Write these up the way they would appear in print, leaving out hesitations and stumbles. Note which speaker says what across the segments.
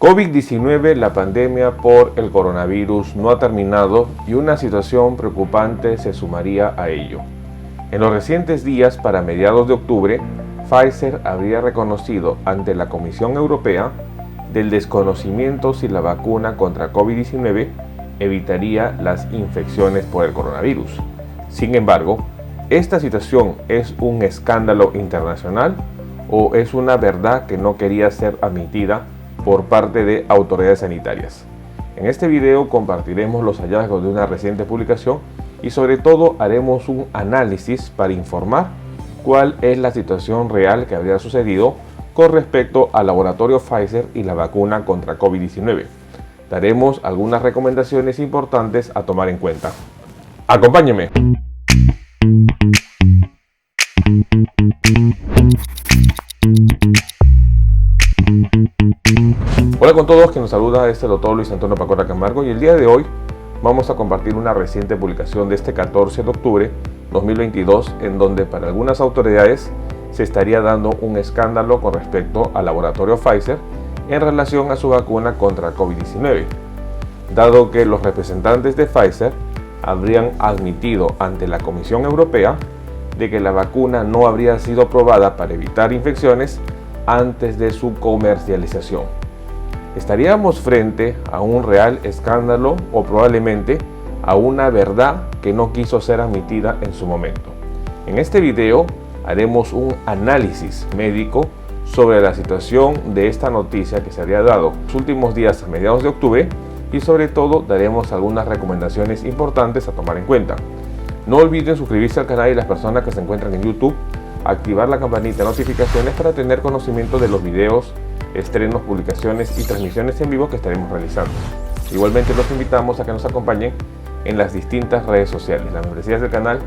Speaker 1: COVID-19, la pandemia por el coronavirus no ha terminado y una situación preocupante se sumaría a ello. En los recientes días, para mediados de octubre, Pfizer habría reconocido ante la Comisión Europea del desconocimiento si la vacuna contra COVID-19 evitaría las infecciones por el coronavirus. Sin embargo, ¿esta situación es un escándalo internacional o es una verdad que no quería ser admitida por parte de autoridades sanitarias? En este video compartiremos los hallazgos de una reciente publicación y sobre todo haremos un análisis para informar cuál es la situación real que habría sucedido con respecto al laboratorio Pfizer y la vacuna contra COVID-19. Daremos algunas recomendaciones importantes a tomar en cuenta. ¡Acompáñenme! Hola con todos, quien nos saluda es el doctor Luis Antonio Pacora Camargo y el día de hoy vamos a compartir una reciente publicación de este 14 de octubre 2022 en donde para algunas autoridades se estaría dando un escándalo con respecto al laboratorio Pfizer en relación a su vacuna contra COVID-19, dado que los representantes de Pfizer habrían admitido ante la Comisión Europea de que la vacuna no habría sido probada para evitar infecciones antes de su comercialización. Estaríamos frente a un real escándalo o probablemente a una verdad que no quiso ser admitida en su momento. En este video haremos un análisis médico sobre la situación de esta noticia que se había dado en los últimos días a mediados de octubre y sobre todo daremos algunas recomendaciones importantes a tomar en cuenta. No olviden suscribirse al canal y las personas que se encuentran en YouTube, activar la campanita de notificaciones para tener conocimiento de los videos, estrenos, publicaciones y transmisiones en vivo que estaremos realizando. Igualmente los invitamos a que nos acompañen en las distintas redes sociales. Las membresías del canal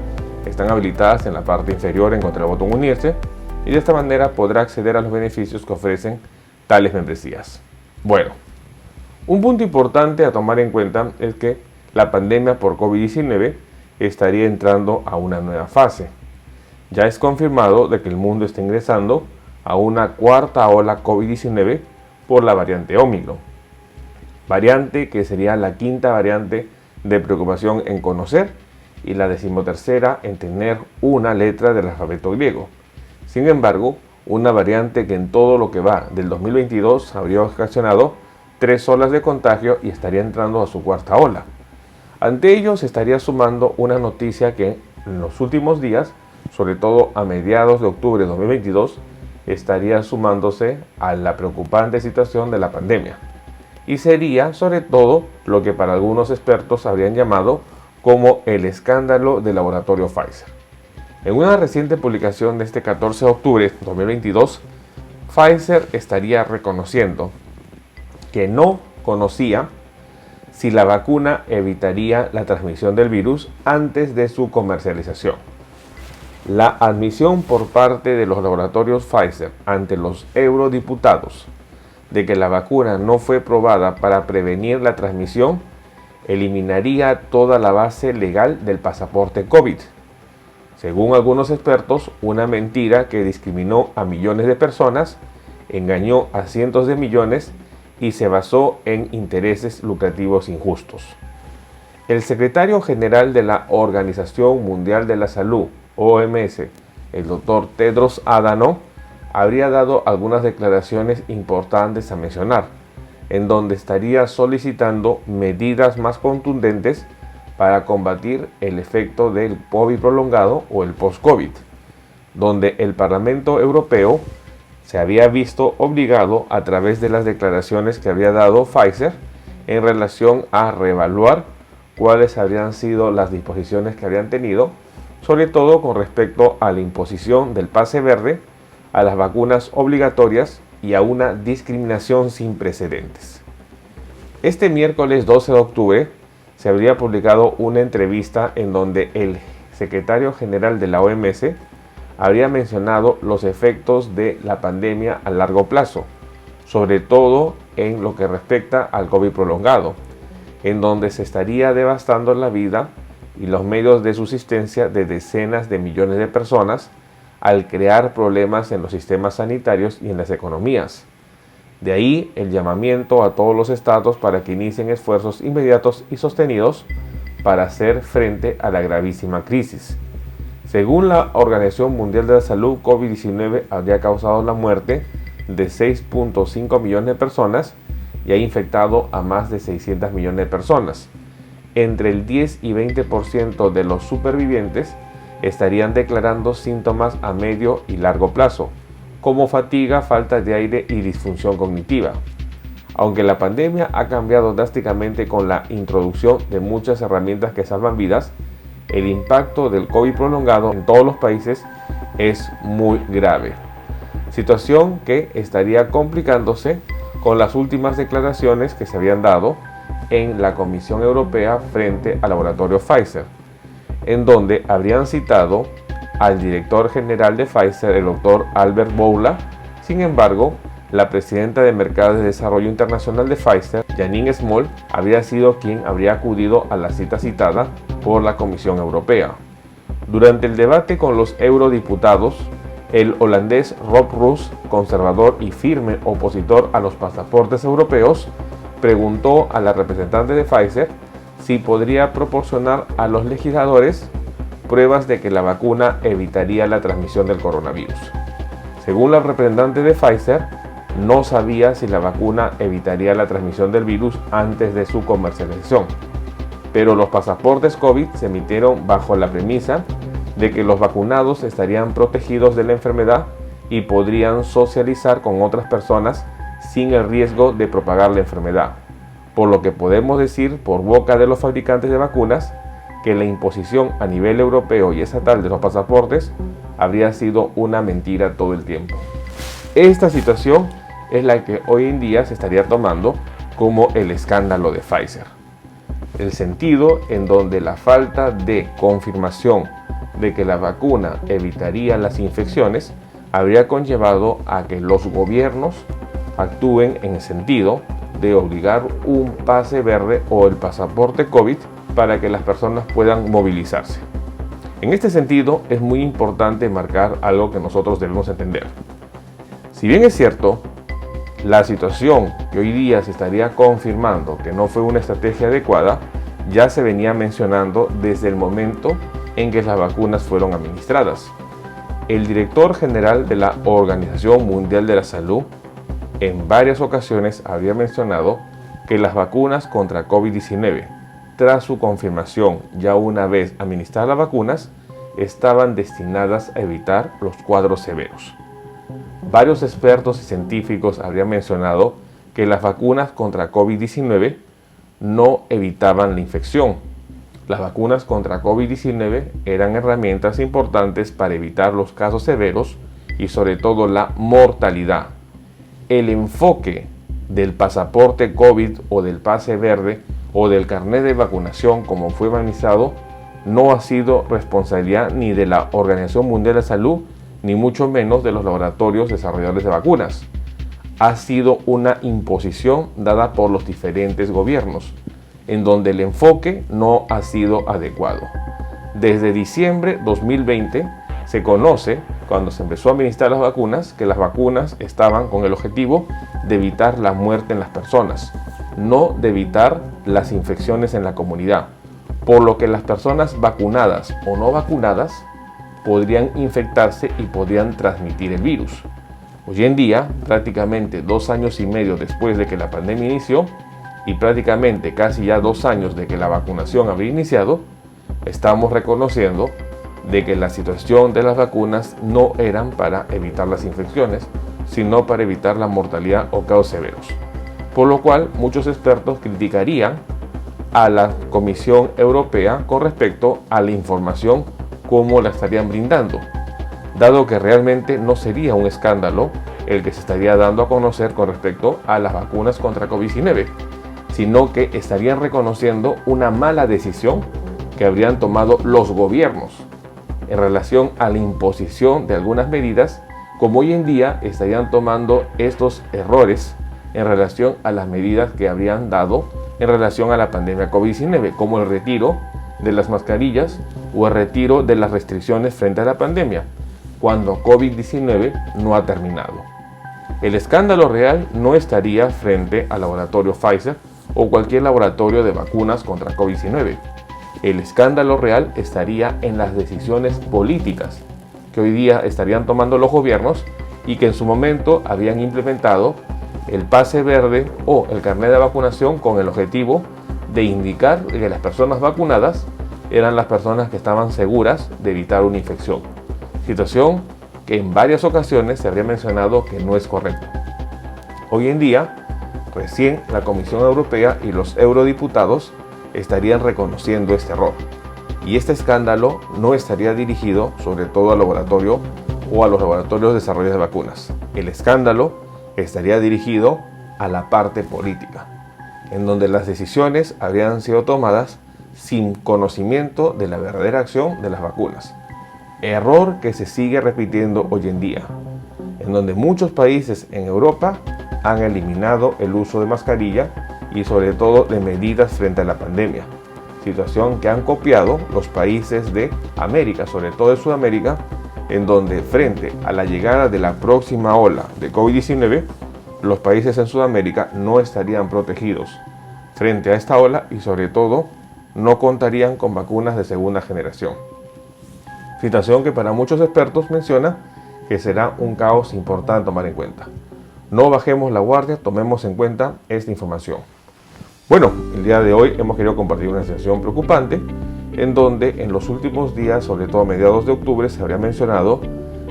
Speaker 1: están habilitadas en la parte inferior en contra el botón unirse y de esta manera podrá acceder a los beneficios que ofrecen tales membresías. Bueno, un punto importante a tomar en cuenta es que la pandemia por COVID-19 estaría entrando a una nueva fase. Ya es confirmado de que el mundo está ingresando a una cuarta ola COVID-19 por la variante Omicron, variante que sería la quinta variante de preocupación en conocer y la 13ª en tener una letra del alfabeto griego. Sin embargo, una variante que en todo lo que va del 2022 habría ocasionado 3 olas de contagio y estaría entrando a su cuarta ola. Ante ello se estaría sumando una noticia que en los últimos días, sobre todo a mediados de octubre de 2022, estaría sumándose a la preocupante situación de la pandemia. Y sería sobre todo lo que para algunos expertos habrían llamado como el escándalo del laboratorio Pfizer. En una reciente publicación de este 14 de octubre de 2022, Pfizer estaría reconociendo que no conocía si la vacuna evitaría la transmisión del virus antes de su comercialización. La admisión por parte de los laboratorios Pfizer ante los eurodiputados de que la vacuna no fue probada para prevenir la transmisión eliminaría toda la base legal del pasaporte COVID. Según algunos expertos, una mentira que discriminó a millones de personas, engañó a cientos de millones y se basó en intereses lucrativos injustos. El secretario general de la Organización Mundial de la Salud, OMS, el doctor Tedros Adhanom, habría dado algunas declaraciones importantes a mencionar, en donde estaría solicitando medidas más contundentes para combatir el efecto del COVID prolongado o el post-COVID, donde el Parlamento Europeo se había visto obligado a través de las declaraciones que había dado Pfizer en relación a reevaluar cuáles habrían sido las disposiciones que habían tenido, sobre todo con respecto a la imposición del pase verde a las vacunas obligatorias y a una discriminación sin precedentes. Este miércoles 12 de octubre se habría publicado una entrevista en donde el secretario general de la OMS habría mencionado los efectos de la pandemia a largo plazo, sobre todo en lo que respecta al COVID prolongado, en donde se estaría devastando la vida y los medios de subsistencia de decenas de millones de personas al crear problemas en los sistemas sanitarios y en las economías. De ahí el llamamiento a todos los estados para que inicien esfuerzos inmediatos y sostenidos para hacer frente a la gravísima crisis. Según la Organización Mundial de la Salud, COVID-19 habría causado la muerte de 6.5 millones de personas y ha infectado a más de 600 millones de personas. Entre el 10 y 20% de los supervivientes estarían declarando síntomas a medio y largo plazo, como fatiga, falta de aire y disfunción cognitiva. Aunque la pandemia ha cambiado drásticamente con la introducción de muchas herramientas que salvan vidas, el impacto del COVID prolongado en todos los países es muy grave. Situación que estaría complicándose con las últimas declaraciones que se habían dado en la Comisión Europea frente al laboratorio Pfizer, en donde habrían citado al director general de Pfizer, el doctor Albert Bourla. Sin embargo, la presidenta de Mercados de Desarrollo Internacional de Pfizer, Janine Small, habría sido quien habría acudido a la cita citada por la Comisión Europea. Durante el debate con los eurodiputados, el holandés Rob Roos, conservador y firme opositor a los pasaportes europeos, preguntó a la representante de Pfizer si podría proporcionar a los legisladores pruebas de que la vacuna evitaría la transmisión del coronavirus. Según la representante de Pfizer, no sabía si la vacuna evitaría la transmisión del virus antes de su comercialización, pero los pasaportes COVID se emitieron bajo la premisa de que los vacunados estarían protegidos de la enfermedad y podrían socializar con otras personas sin el riesgo de propagar la enfermedad, por lo que podemos decir por boca de los fabricantes de vacunas que la imposición a nivel europeo y estatal de los pasaportes habría sido una mentira todo el tiempo. Esta situación es la que hoy en día se estaría tomando como el escándalo de Pfizer. El sentido en donde la falta de confirmación de que la vacuna evitaría las infecciones habría conllevado a que los gobiernos actúen en el sentido de obligar un pase verde o el pasaporte COVID para que las personas puedan movilizarse. En este sentido, es muy importante marcar algo que nosotros debemos entender. Si bien es cierto, la situación que hoy día se estaría confirmando que no fue una estrategia adecuada, ya se venía mencionando desde el momento en que las vacunas fueron administradas. El director general de la Organización Mundial de la Salud en varias ocasiones había mencionado que las vacunas contra COVID-19, tras su confirmación ya una vez administradas las vacunas, estaban destinadas a evitar los cuadros severos. Varios expertos y científicos habrían mencionado que las vacunas contra COVID-19 no evitaban la infección. Las vacunas contra COVID-19 eran herramientas importantes para evitar los casos severos y sobre todo la mortalidad. El enfoque del pasaporte COVID o del pase verde o del carnet de vacunación como fue organizado no ha sido responsabilidad ni de la Organización Mundial de la Salud ni mucho menos de los laboratorios desarrolladores de vacunas. Ha sido una imposición dada por los diferentes gobiernos, en donde el enfoque no ha sido adecuado. Desde diciembre 2020 se conoce, cuando se empezó a administrar las vacunas, que las vacunas estaban con el objetivo de evitar la muerte en las personas, no de evitar las infecciones en la comunidad, por lo que las personas vacunadas o no vacunadas podrían infectarse y podrían transmitir el virus. Hoy en día, prácticamente 2 años y medio después de que la pandemia inició y prácticamente casi ya 2 años de que la vacunación había iniciado, estamos reconociendo de que la situación de las vacunas no eran para evitar las infecciones, sino para evitar la mortalidad o casos severos. Por lo cual, muchos expertos criticarían a la Comisión Europea con respecto a la información cómo la estarían brindando, dado que realmente no sería un escándalo el que se estaría dando a conocer con respecto a las vacunas contra COVID-19, sino que estarían reconociendo una mala decisión que habrían tomado los gobiernos en relación a la imposición de algunas medidas, como hoy en día estarían tomando estos errores en relación a las medidas que habrían dado en relación a la pandemia COVID-19, como el retiro de las mascarillas o el retiro de las restricciones frente a la pandemia, cuando COVID-19 no ha terminado. El escándalo real no estaría frente al laboratorio Pfizer o cualquier laboratorio de vacunas contra COVID-19. El escándalo real estaría en las decisiones políticas que hoy día estarían tomando los gobiernos y que en su momento habían implementado el pase verde o el carnet de vacunación con el objetivo de indicar que las personas vacunadas eran las personas que estaban seguras de evitar una infección. Situación que en varias ocasiones se habría mencionado que no es correcto. Hoy en día, recién la Comisión Europea y los eurodiputados estarían reconociendo este error. Y este escándalo no estaría dirigido sobre todo al laboratorio o a los laboratorios de desarrollo de vacunas. El escándalo estaría dirigido a la parte política, en donde las decisiones habrían sido tomadas sin conocimiento de la verdadera acción de las vacunas. Error que se sigue repitiendo hoy en día, en donde muchos países en Europa han eliminado el uso de mascarilla y sobre todo de medidas frente a la pandemia. Situación que han copiado los países de América, sobre todo de Sudamérica, en donde frente a la llegada de la próxima ola de COVID-19, los países en Sudamérica no estarían protegidos frente a esta ola y sobre todo no contarían con vacunas de segunda generación. Situación que para muchos expertos menciona que será un caos importante tomar en cuenta. No bajemos la guardia, tomemos en cuenta esta información. Bueno, el día de hoy hemos querido compartir una situación preocupante en donde en los últimos días, sobre todo a mediados de octubre, se habría mencionado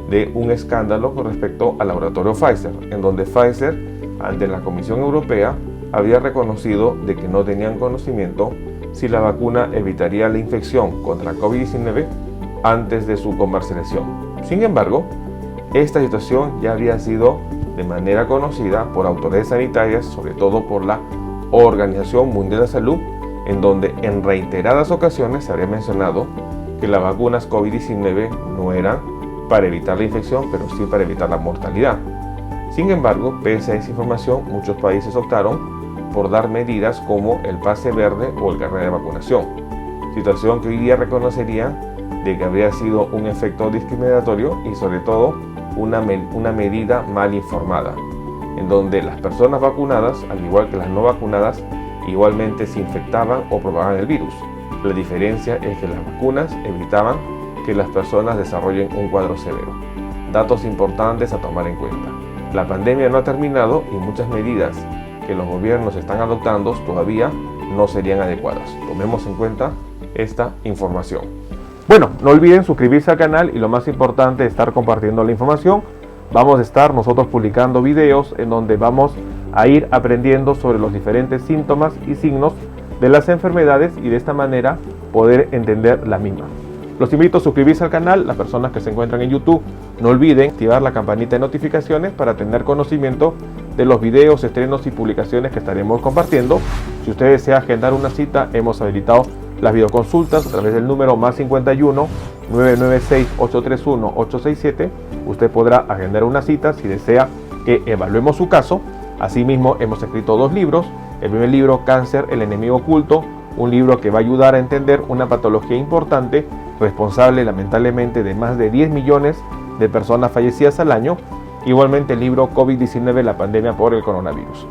Speaker 1: de un escándalo con respecto al laboratorio Pfizer, en donde Pfizer, ante la Comisión Europea, había reconocido de que no tenían conocimiento si la vacuna evitaría la infección contra COVID-19 antes de su comercialización. Sin embargo, esta situación ya había sido de manera conocida por autoridades sanitarias, sobre todo por la Organización Mundial de Salud, en donde en reiteradas ocasiones se habría mencionado que las vacunas COVID-19 no eran para evitar la infección, pero sí para evitar la mortalidad. Sin embargo, pese a esa información, muchos países optaron por dar medidas como el pase verde o el carnet de vacunación. Situación que hoy día reconocerían de que habría sido un efecto discriminatorio y sobre todo una medida mal informada, en donde las personas vacunadas, al igual que las no vacunadas, igualmente se infectaban o propagaban el virus. La diferencia es que las vacunas evitaban que las personas desarrollen un cuadro severo. Datos importantes a tomar en cuenta. La pandemia no ha terminado y muchas medidas que los gobiernos están adoptando todavía no serían adecuadas. Tomemos en cuenta esta información. Bueno, no olviden suscribirse al canal y lo más importante, estar compartiendo la información. Vamos a estar nosotros publicando videos en donde vamos a ir aprendiendo sobre los diferentes síntomas y signos de las enfermedades y de esta manera poder entender las mismas. Los invito a suscribirse al canal. Las personas que se encuentran en YouTube, no olviden activar la campanita de notificaciones para tener conocimiento de los videos, estrenos y publicaciones que estaremos compartiendo. Si usted desea agendar una cita, hemos habilitado las videoconsultas a través del número +51 996 831 867. Usted podrá agendar una cita si desea que evaluemos su caso. Asimismo, hemos escrito 2 libros. El primer libro, Cáncer, el enemigo oculto, un libro que va a ayudar a entender una patología importante, responsable lamentablemente de más de 10 millones de personas fallecidas al año. Igualmente el libro COVID-19, la pandemia por el coronavirus.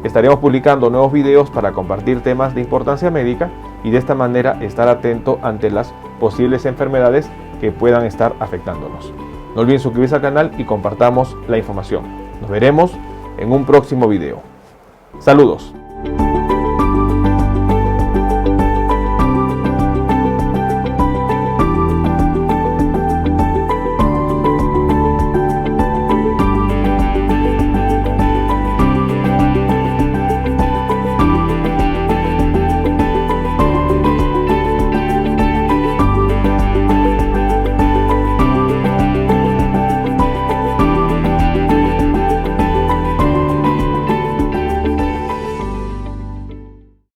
Speaker 1: Estaremos publicando nuevos videos para compartir temas de importancia médica y de esta manera estar atento ante las posibles enfermedades que puedan estar afectándonos. No olviden suscribirse al canal y compartamos la información. Nos veremos en un próximo video. Saludos.